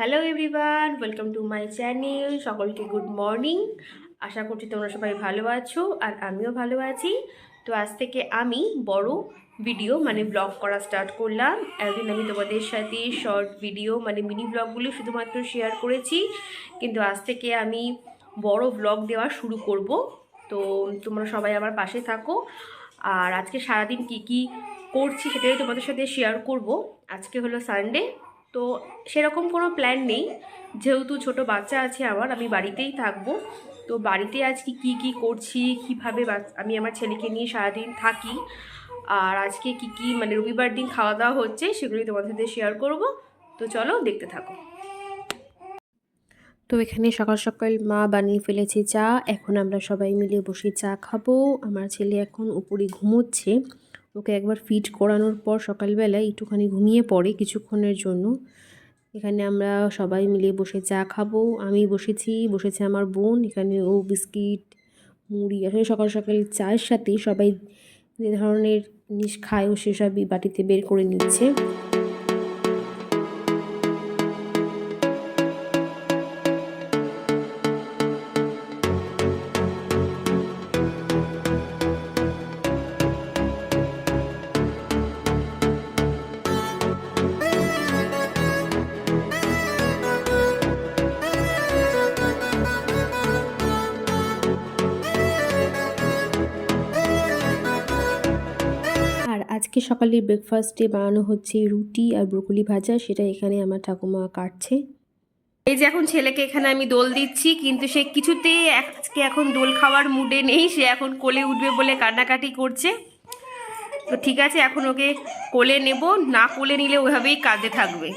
Hello everyone, welcome to my channel. সকলকে good morning. আশা করছি তোমরা সবাই ভালো আছো আর আমিও ভালো আছি। তো আজ থেকে আমি বড় ভিডিও ব্লগ করা স্টার্ট করলাম। একদিন আমি তোমাদের সাথে শর্ট ভিডিও মিনি ব্লগগুলো শুধুমাত্র শেয়ার করেছি, কিন্তু আজ থেকে আমি বড় ব্লগ দেওয়া শুরু করব। তো তোমরা সবাই আমার পাশে থাকো। আর আজকে সারাদিন কি করছি সেটাই তোমাদের সাথে শেয়ার করব। আজকে হলো সানডে, তো সেরকম কোনো প্ল্যান নেই, যেহেতু ছোট বাচ্চা আছে আমার, আমি বাড়িতেই থাকবো। তো বাড়িতে আজকে কি করছি, কিভাবে আমি আমার ছেলেকে নিয়ে সারাদিন থাকি, আর আজকে কি রবিবার দিন খাওয়া দাওয়া হচ্ছে সেগুলোই তোমাদের সাথে শেয়ার করব। তো চলো দেখতে থাকো। তো এখানে সকাল সকাল মা বানিয়ে ফেলেছে চা। এখন আমরা সবাই মিলে বসে চা খাবো। আমার ছেলে এখন উপরে ঘুমোচ্ছে। ওকে একবার ফিড করানোর পর সকালবেলায় একটুখানি ঘুমিয়ে পড়ে কিছুক্ষণের জন্য। এখানে আমরা সবাই মিলে বসে চা খাবো। আমি বসেছে আমার বোন। এখানে ও বিস্কিট, মুড়ি, আসলে সকাল সকাল চায়ের সাথে সবাই যে ধরনের জিনিস খায় ও সেসবই বাটিতে বের করে নিচ্ছে। আজকে সকালের ব্রেকফাস্টে বানানো হচ্ছে রুটি আর ব্রোকলি ভাজা, সেটা এখানে আমার ঠাকুমা কাটছে। এই যে এখন ছেলেকে এখানে আমি দোল দিচ্ছি, কিন্তু সে কিছুতেই আজকে এখন দোল খাওয়ার মুডে নেই। সে এখন কোলে উঠবে বলে কান্নাকাটি করছে। তো ঠিক আছে, এখন ওকে কোলে নেব, না কোলে নিলে ওইভাবেই কাঁদতে থাকবে।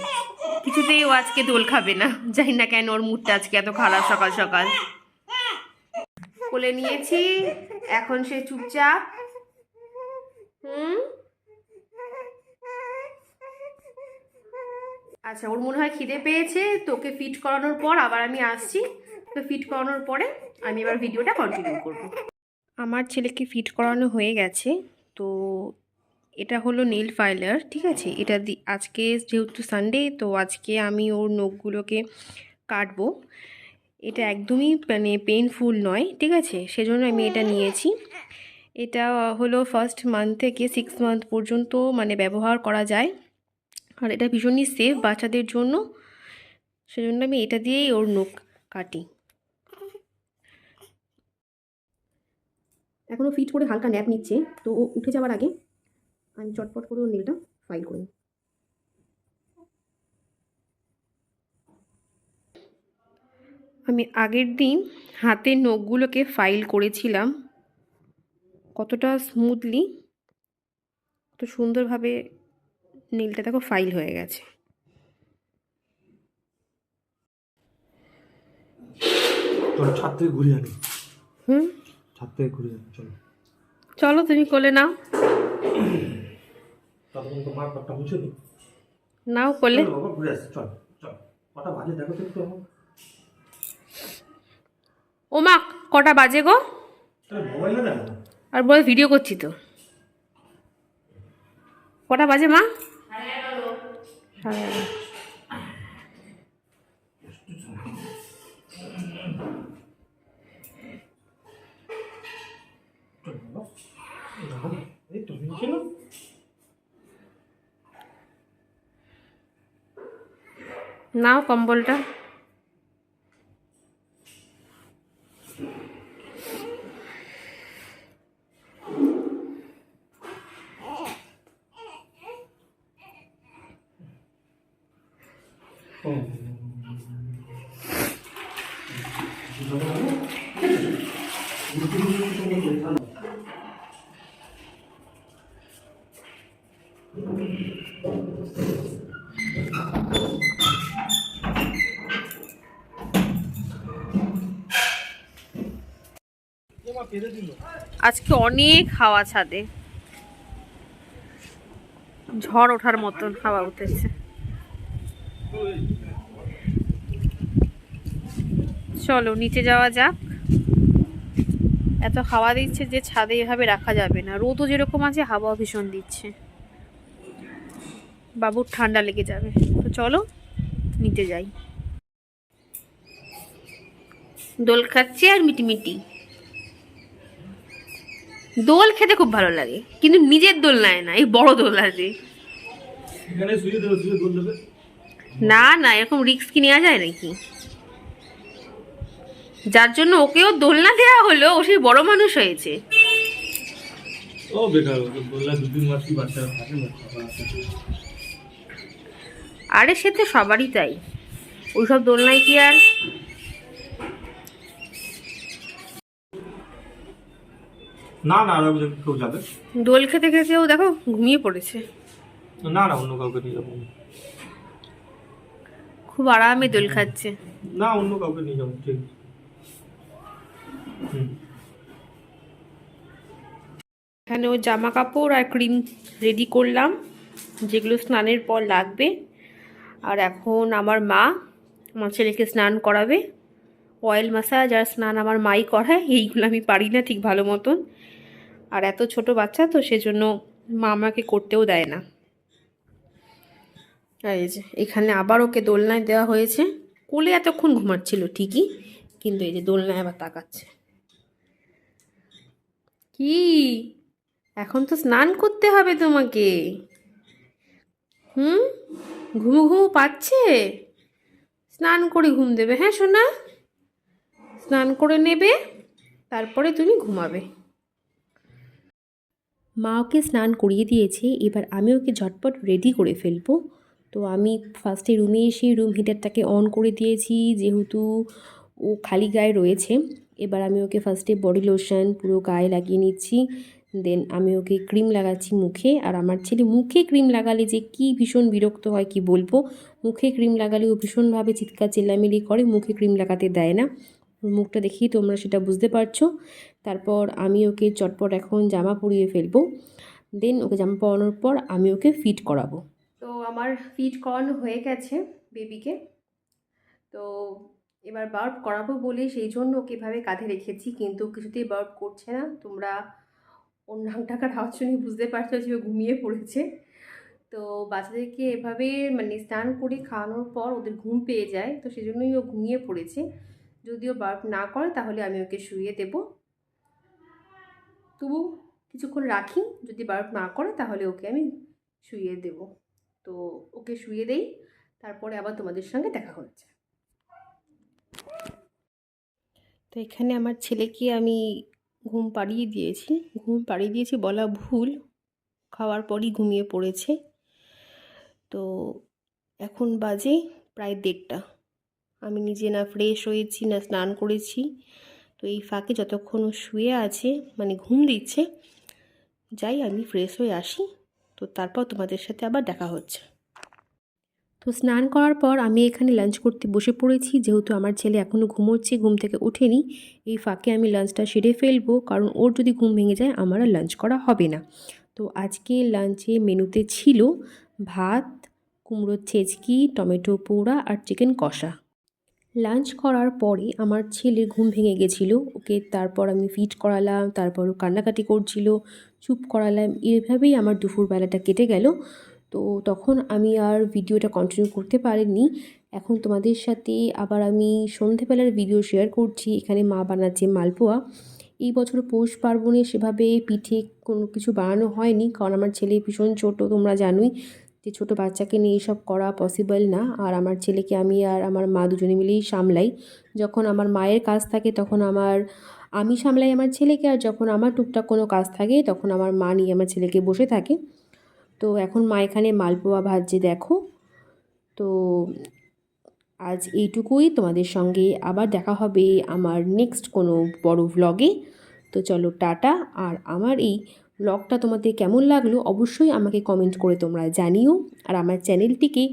কিছুতেই ও আজকে দোল খাবে না, জানি না কেন ওর মুডটা আজকে এত খারাপ সকাল সকাল। কোলে নিয়েছি, এখন সে চুপচাপ। আচ্ছা, ওর মনে হয় খিদে পেয়েছে। তোকে ফিট করানোর পর আবার আমি আসছি। তো ফিট করানোর পরে আমি এবার ভিডিওটা কন্টিনিউ করব। আমার ছেলেকে ফিট করানো হয়ে গেছে। তো এটা হলো নেল ফাইলার, ঠিক আছে। এটা আজকে যেহেতু সানডে, তো আজকে আমি ওর নখগুলোকে কাটবো। এটা একদমই পেইনফুল নয়, ঠিক আছে, সেজন্য আমি এটা নিয়েছি। এটা হলো ফার্স্ট মান্থ থেকে 6 মান্থ পর্যন্ত ব্যবহার করা যায়। আর এটা ভীষণই সেফ বাচ্চাদের জন্য, সেজন্য আমি এটা দিয়েই ওর নখ কাটি। এখনও ফিট করে হালকা ন্যাপ নিচ্ছে, তো ও উঠে যাওয়ার আগে আমি চটপট করে ওর নেলটা ফাইল করি। আমি আগের দিন হাতের নখগুলোকে ফাইল করেছিলাম, কতটা স্মুথলি, কত সুন্দরভাবে নেলটা দেখো ফাইল হয়ে গেছে। ছাদ থেকে ঘুরে আনি। ছাদ থেকে ঘুরে আনি, চলো চলো তুমি কোলে নাও। তখন তো মার কথা বুঝে নি, নাও কোলে। বাবা ঘুরে আসছে, চল চল। কটা বাজে দেখো তো একটু। ও মা, কটা বাজে গো? মোবাইলে দেখো আর বল, ভিডিও করছি তো। কটা বাজে মা? 11:30। এই তুমি ছিল নাও কম্বলটা। আজকে অনেক হাওয়া ছাদে, ঝড় ওঠার মতন হাওয়া উঠেছে। চলো নিচে যাওয়া যাক। এত হাওয়া দিচ্ছে যে ছাদে এভাবে রাখা যাবে না। রোদও যেরকম আছে, হাওয়াও ভীষণ দিচ্ছে, বাবুর ঠান্ডা লেগে যাবে। তো চলো নিচে যাই। দোল খাচ্ছে আর মিটিমিটি। দোল খেতে খুব ভালো লাগে, কিন্তু নিজের দোল নেয় না, এই বড় দোল আছে। এখানে শুয়ে দেবে, শুয়ে দোল দেবে। না না, এরকম রিস্ক কি নেওয়া যায় নাকি? যার জন্য ওকেও দোলনা দেওয়া হলো, ও সেই বড় মানুষ হয়েছে। ও বেকার, বললা 2-3 মাস কি বাচ্চা থাকে না। আরে সে তো সবারই তাই, ওইসব দোলনায় কি আর। না না, আর কেউ যাবে? দোল খেতে খেতেও দেখো ঘুমিয়ে পড়েছে। না না, অন্য কাউকে নিয়ে যাবো। খুব আরামে দোল খাচ্ছে। না, অন্য কাউকে নিয়ে যাবো, ঠিক আছে। এখানে ও জামা কাপড় আর ক্রিম রেডি করলাম, যেগুলো স্নানের পর লাগবে। আর এখন আমার মা আমার ছেলেকে স্নান করাবে। অয়েল মাসাজ আর স্নান আমার মাই করায়, এইগুলো আমি পারি না ঠিক ভালো মতন। আর এত ছোট বাচ্চা তো, সেজন্য মা আমাকে করতেও দেয় না। আর এই যে এখানে আবার ওকে দোলনায় দেওয়া হয়েছে। কোলে এতক্ষণ ঘুমাচ্ছিল ঠিকই, কিন্তু এই যে দোলনায় আবার তাকাচ্ছে। কি, এখন তো স্নান করতে হবে তোমাকে? ঘুমু ঘুমু পাচ্ছে? স্নান করে ঘুম দেবে, হ্যাঁ সোনা? স্নান করে নেবে, তারপরে তুমি ঘুমাবে। মা ওকে স্নান করিয়ে দিয়েছে, এবার আমি ওকে ঝটপট রেডি করে ফেলবো। তো আমি ফার্স্টে রুমে এসে রুম হিটারটাকে অন করে দিয়েছি, যেহেতু ও খালি গায়ে রয়েছে। এবার আমি ওকে ফার্স্টে বডি লোশন পুরো গায়ে লাগিয়ে নিচ্ছি, দেন আমি ওকে ক্রিম লাগাচ্ছি মুখে। আর আমার ছেলে মুখে ক্রিম লাগালে যে কি ভীষণ বিরক্ত হয় কি বলবো। মুখে ক্রিম লাগালে ও ভীষণভাবে চিৎকার চেল্লামিলি করে, মুখে ক্রিম লাগাতে দেয় না। ওর মুখটা দেখেই তোমরা সেটা বুঝতে পারছো। তারপর আমি ওকে চটপট এখন জামা পরিয়ে ফেলবো। দেন ওকে জামা পরানোর পর আমি ওকে ফিট করাবো। তো আমার ফিট করানো হয়ে গেছে বেবিকে। তো এবার বার্ব করাবো বলে সেই জন্য ওকে এভাবে কাঁধে রেখেছি, কিন্তু কিছুতেই বার্ব করছে না। তোমরা ওর নাক ডাকার আওয়াজ শুনে বুঝতে পারছো যে ও ঘুমিয়ে পড়েছে। তো বাচ্চাদেরকে এভাবে মানে স্নান করে খাওয়ানোর পর ওদের ঘুম পেয়ে যায়, তো সেজন্যই ও ঘুমিয়ে পড়েছে। যদিও বার্ব না করে তাহলে আমি ওকে শুইয়ে দেবো। তবু কিছুক্ষণ রাখি, যদি বার্ব না করে তাহলে ওকে আমি শুইয়ে দেব। তো ওকে শুইয়ে দেই, তারপরে আবার তোমাদের সঙ্গে দেখা হচ্ছে। তো এখানে আমার ছেলেকে আমি ঘুম পাড়িয়ে দিয়েছি বলা ভুল, খাওয়ার পরই ঘুমিয়ে পড়েছে। তো এখন বাজে প্রায় 1:30। আমি নিজে না ফ্রেশ হয়েছি না স্নান করেছি। তো এই ফাঁকে যতক্ষণ ও শুয়ে আছে মানে ঘুম দিচ্ছে, যাই আমি ফ্রেশ হয়ে আসি, তো তারপর তোমাদের সাথে আবার দেখা হচ্ছে। তো স্নান করার পর আমি এখানে লাঞ্চ করতে বসে পড়েছি, যেহেতু আমার ছেলে এখনও ঘুমোচ্ছে, ঘুম থেকে ওঠেনি। এই ফাঁকে আমি লাঞ্চটা সেরে ফেলবো, কারণ ওর যদি ঘুম ভেঙে যায় আমার আর লাঞ্চ করা হবে না। তো আজকে লাঞ্চে মেনুতে ছিল ভাত, কুমড়োর ছেচকি, টমেটো পোড়া আর চিকেন কষা। লাঞ্চ করার পরে আমার ছেলের ঘুম ভেঙে গেছিলো, ওকে তারপর আমি ফিড করালাম, তারপর ও কান্নাকাটি করছিল, চুপ করালাম। এভাবেই আমার দুপুরবেলাটা কেটে গেল। তো তখন আমি আর ভিডিওটা কন্টিনিউ করতে পারিনি। এখন তোমাদের সাথে আবার আমি সন্ধেবেলার ভিডিও শেয়ার করছি। এখানে মা বানাচ্ছে মালপোয়া। এই বছর পৌষ পার্বণে সেভাবে পিঠে কোনো কিছু বানানো হয়নি, কারণ আমার ছেলে ভীষণ ছোটো, তোমরা জানোই যে ছোটো বাচ্চাকে নিয়ে এসব করা পসিবল না। আর আমার ছেলেকে আমি আর আমার মা দুজনে মিলেই সামলাই। যখন আমার মায়ের কাজ থাকে তখন আমি সামলাই আমার ছেলেকে, আর যখন আমার টুকটাক কোনো কাজ থাকে তখন আমার মা নিয়ে আমার ছেলেকে বসে থাকে। তো এখন মা এখানে মালপোয়া ভাজছে দেখো। তো আজ এইটুকুই, তোমাদের সঙ্গে আবার দেখা হবে আমার নেক্সট কোনো বড় ভ্লগে। তো চলো টাটা। আর আমার এই ব্লগটা তোমাদের কেমন লাগলো অবশ্যই আমাকে কমেন্ট করে তোমরা জানিও, আর আমার চ্যানেলটিকে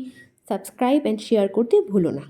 সাবস্ক্রাইব অ্যান্ড শেয়ার করতে ভুলো না।